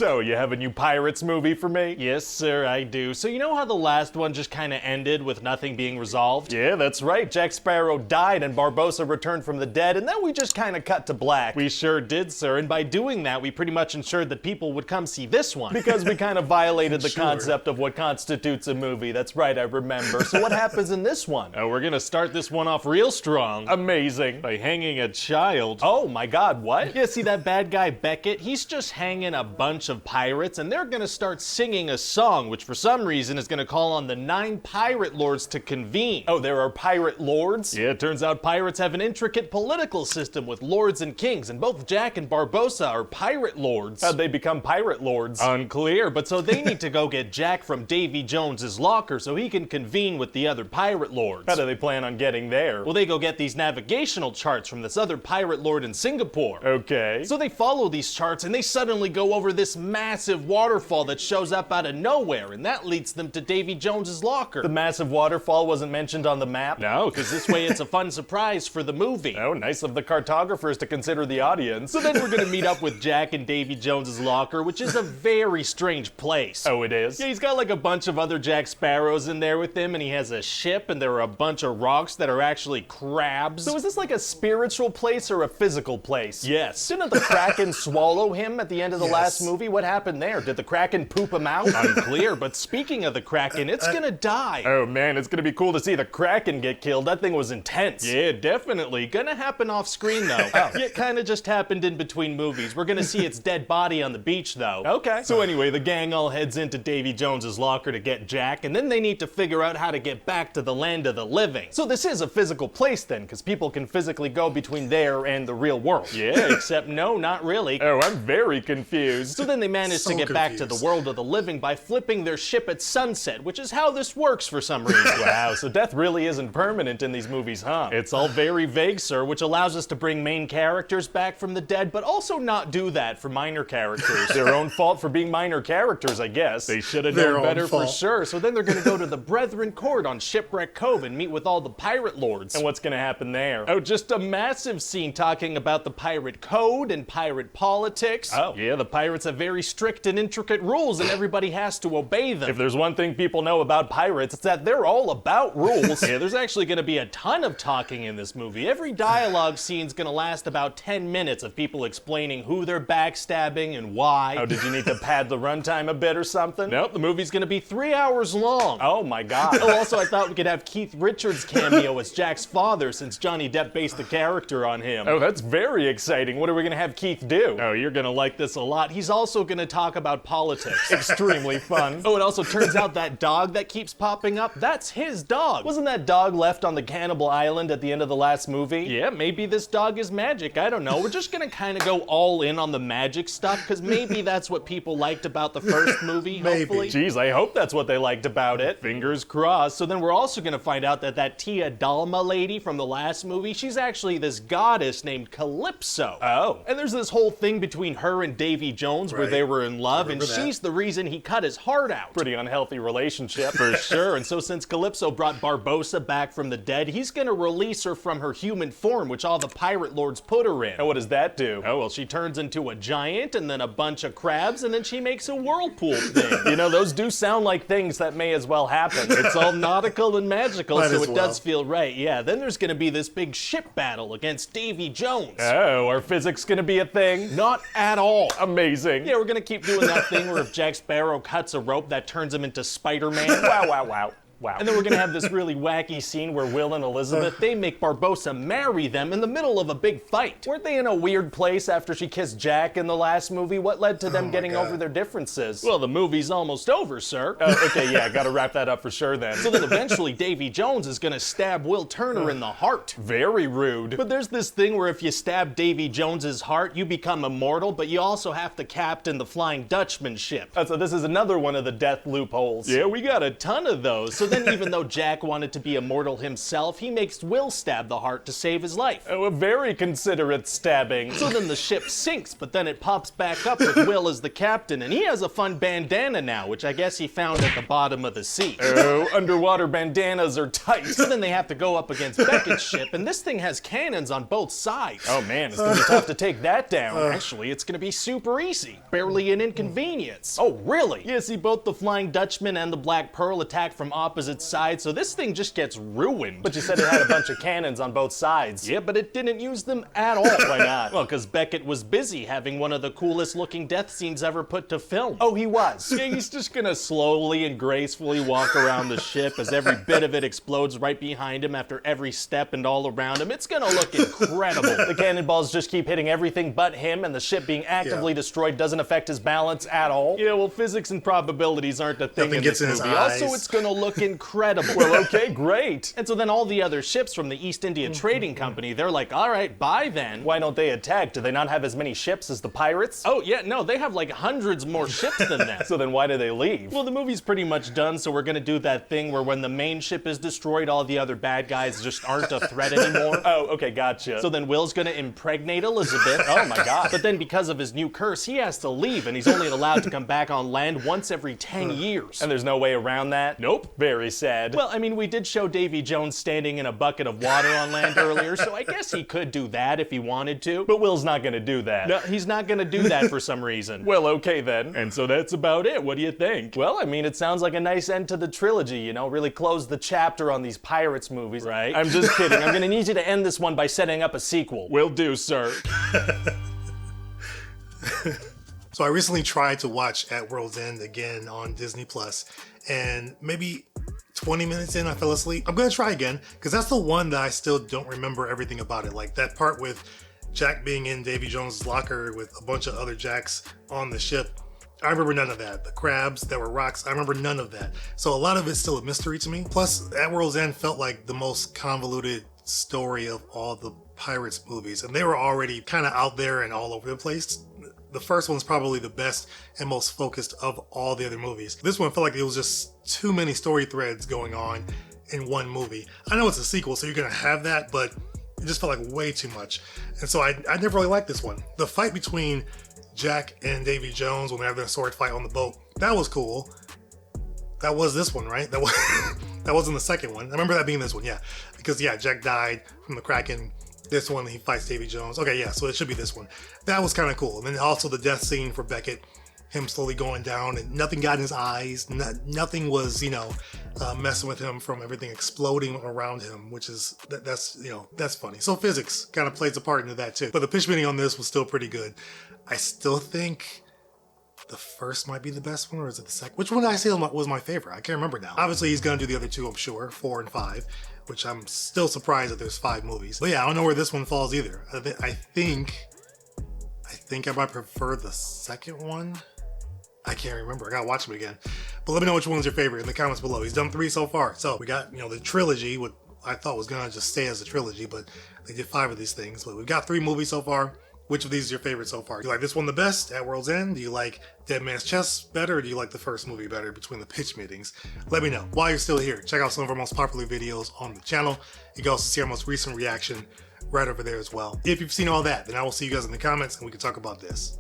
So, you have a new Pirates movie for me? Yes, sir, I do. So you know how the last one just kind of ended with nothing being resolved? Yeah, that's right. Jack Sparrow died and Barbossa returned from the dead, and then we just kind of cut to black. We sure did, sir, and by doing that, we pretty much ensured that people would come see this one. Because we kind of violated the concept of what constitutes a movie. That's right, I remember. So what happens in this one? Oh, we're gonna start this one off real strong. Amazing. By hanging a child. Oh my god, what? Yeah, see that bad guy Beckett? He's just hanging a bunch of pirates, and they're gonna start singing a song, which for some reason is gonna call on the 9 pirate lords to convene. Oh, there are pirate lords? Yeah, it turns out pirates have an intricate political system with lords and kings, and both Jack and Barbossa are pirate lords. How'd they become pirate lords? Unclear, but so they need to go get Jack from Davy Jones's locker so he can convene with the other pirate lords. How do they plan on getting there? Well, they go get these navigational charts from this other pirate lord in Singapore. Okay. So they follow these charts and they suddenly go over this massive waterfall that shows up out of nowhere, and that leads them to Davy Jones's locker. The massive waterfall wasn't mentioned on the map? No, because this way it's a fun surprise for the movie. Oh, nice of the cartographers to consider the audience. So then we're gonna meet up with Jack in Davy Jones's locker, which is a very strange place. Oh, it is? Yeah, he's got like a bunch of other Jack Sparrows in there with him, and he has a ship, and there are a bunch of rocks that are actually crabs. So is this like a spiritual place or a physical place? Yes. Didn't the Kraken swallow him at the end of the last movie? What happened there? Did the Kraken poop him out? Unclear, but speaking of the Kraken, it's gonna die. Oh man, it's gonna be cool to see the Kraken get killed. That thing was intense. Yeah, definitely. Gonna happen off screen though. Yeah, it kinda just happened in between movies. We're gonna see its dead body on the beach though. Okay. So anyway, the gang all heads into Davy Jones's locker to get Jack, and then they need to figure out how to get back to the land of the living. So this is a physical place then, because people can physically go between there and the real world. Yeah, except no, not really. Oh, I'm very confused. So then they managed to get back to the world of the living by flipping their ship at sunset, which is how this works for some reason. Wow, so death really isn't permanent in these movies, huh? It's all very vague, sir, which allows us to bring main characters back from the dead, but also not do that for minor characters. Their own fault for being minor characters, I guess. They should have known better for sure. So then they're gonna go to the Brethren Court on Shipwreck Cove and meet with all the pirate lords. And what's gonna happen there? Oh, just a massive scene talking about the pirate code and pirate politics. Oh. Yeah, the pirates have very strict and intricate rules, and everybody has to obey them. If there's one thing people know about pirates, it's that they're all about rules. Yeah, there's actually gonna be a ton of talking in this movie. Every dialogue scene's gonna last about 10 minutes of people explaining who they're backstabbing and why. Oh, did you need to pad the runtime a bit or something? Nope, the movie's gonna be 3 hours long. Oh my god. Oh, also I thought we could have Keith Richards cameo as Jack's father, since Johnny Depp based the character on him. Oh, that's very exciting. What are we gonna have Keith do? Oh, you're gonna like this a lot. He's also gonna talk about politics. Extremely fun. Oh, it also turns out that dog that keeps popping up, that's his dog. Wasn't that dog left on the cannibal island at the end of the last movie? Yeah, maybe this dog is magic. I don't know. We're just gonna kind of go all in on the magic stuff, because maybe that's what people liked about the first movie, hopefully. Jeez, I hope that's what they liked about it. Fingers crossed. So then we're also gonna find out that Tia Dalma lady from the last movie, she's actually this goddess named Calypso. Oh. And there's this whole thing between her and Davy Jones where they were in love, and she's the reason he cut his heart out. Pretty unhealthy relationship. For sure. And so since Calypso brought Barbossa back from the dead, he's gonna release her from her human form, which all the pirate lords put her in. And what does that do? Oh, well, she turns into a giant and then a bunch of crabs, and then she makes a whirlpool thing. You know, those do sound like things that may as well happen. It's all nautical and magical, so it does feel right. Yeah, then there's gonna be this big ship battle against Davy Jones. Oh, are physics gonna be a thing? Not at all. Amazing. Yeah, we're gonna keep doing that thing where if Jack Sparrow cuts a rope, that turns him into Spider-Man. Wow, wow, wow. Wow. And then we're gonna have this really wacky scene where Will and Elizabeth, they make Barbossa marry them in the middle of a big fight. Weren't they in a weird place after she kissed Jack in the last movie? What led to them getting over their differences? Well, the movie's almost over, sir. Okay, yeah, gotta wrap that up for sure then. So then eventually Davy Jones is gonna stab Will Turner in the heart. Very rude. But there's this thing where if you stab Davy Jones's heart, you become immortal, but you also have to captain the Flying Dutchman ship. So this is another one of the death loopholes. Yeah, we got a ton of those. So then even though Jack wanted to be immortal himself, he makes Will stab the heart to save his life. Oh, a very considerate stabbing. So then the ship sinks, but then it pops back up with Will as the captain, and he has a fun bandana now, which I guess he found at the bottom of the sea. Oh, underwater bandanas are tight. So then they have to go up against Beckett's ship, and this thing has cannons on both sides. Oh man, it's gonna be tough to take that down. Actually, it's gonna be super easy. Barely an inconvenience. Oh, really? Yeah, see, both the Flying Dutchman and the Black Pearl attack from opposite sides, so this thing just gets ruined. But you said it had a bunch of cannons on both sides. Yeah, but it didn't use them at all. Why not? Well, because Beckett was busy having one of the coolest looking death scenes ever put to film. Oh, he was. Yeah, he's just gonna slowly and gracefully walk around the ship as every bit of it explodes right behind him after every step and all around him. It's gonna look incredible. The cannonballs just keep hitting everything but him, and the ship being actively destroyed doesn't affect his balance at all. Yeah, well, physics and probabilities aren't a thing Nothing in gets this in his movie. eyes. Also, it's gonna look incredible. Well, okay, great. And so then all the other ships from the East India Trading Company, they're like, all right, bye then. Why don't they attack? Do they not have as many ships as the pirates? Oh, yeah, no, they have like hundreds more ships than that. So then why do they leave? Well, the movie's pretty much done, so we're gonna do that thing where when the main ship is destroyed, all the other bad guys just aren't a threat anymore. Oh, okay, gotcha. So then Will's gonna impregnate Elizabeth. Oh my god. But then because of his new curse, he has to leave, and he's only allowed to come back on land once every 10 years. And there's no way around that? Nope. Very sad. Well, I mean, we did show Davy Jones standing in a bucket of water on land earlier, so I guess he could do that if he wanted to. But Will's not gonna do that. No, he's not gonna do that for some reason. Well, okay then. And so that's about it. What do you think? Well, I mean, it sounds like a nice end to the trilogy, you know, really close the chapter on these Pirates movies. Right. I'm just kidding. I'm gonna need you to end this one by setting up a sequel. Will do, sir. So I recently tried to watch At World's End again on Disney Plus, and maybe 20 minutes in, I fell asleep. I'm gonna try again, because that's the one that I still don't remember everything about it. Like that part with Jack being in Davy Jones' locker with a bunch of other Jacks on the ship. I remember none of that. The crabs that were rocks, I remember none of that. So a lot of it's still a mystery to me. Plus, At World's End felt like the most convoluted story of all the Pirates movies, and they were already kind of out there and all over the place. The first one's probably the best and most focused of all the other movies. This one felt like it was just too many story threads going on in one movie. I know it's a sequel, so you're gonna have that, but it just felt like way too much. And so I never really liked this one. The fight between Jack and Davy Jones when they have their sword fight on the boat, that was cool. That was this one, right? That was that wasn't the second one. I remember that being this one, yeah. Because yeah, Jack died from the Kraken. This one, he fights Davy Jones. Okay, yeah, so it should be this one. That was kind of cool. And then also the death scene for Beckett, him slowly going down, and nothing got in his eyes. Nothing was, messing with him from everything exploding around him, which is, that's funny. So physics kind of plays a part into that too. But the pitch meeting on this was still pretty good. I still think the first might be the best one, or is it the second? Which one did I say was my favorite? I can't remember now. Obviously, he's going to do the other two, I'm sure, 4 and 5. Which I'm still surprised that there's 5 movies. But yeah, I don't know where this one falls either. I think I might prefer the second one. I can't remember. I gotta watch them again. But let me know which one's your favorite in the comments below. He's done 3 so far. So we got, the trilogy, what I thought was gonna just stay as a trilogy, but they did 5 of these things. But we've got 3 movies so far. Which of these is your favorite so far? Do you like this one the best, At World's End? Do you like Dead Man's Chest better, or do you like the first movie better between the pitch meetings? Let me know. While you're still here, check out some of our most popular videos on the channel. You can also see our most recent reaction right over there as well. If you've seen all that, then I will see you guys in the comments and we can talk about this.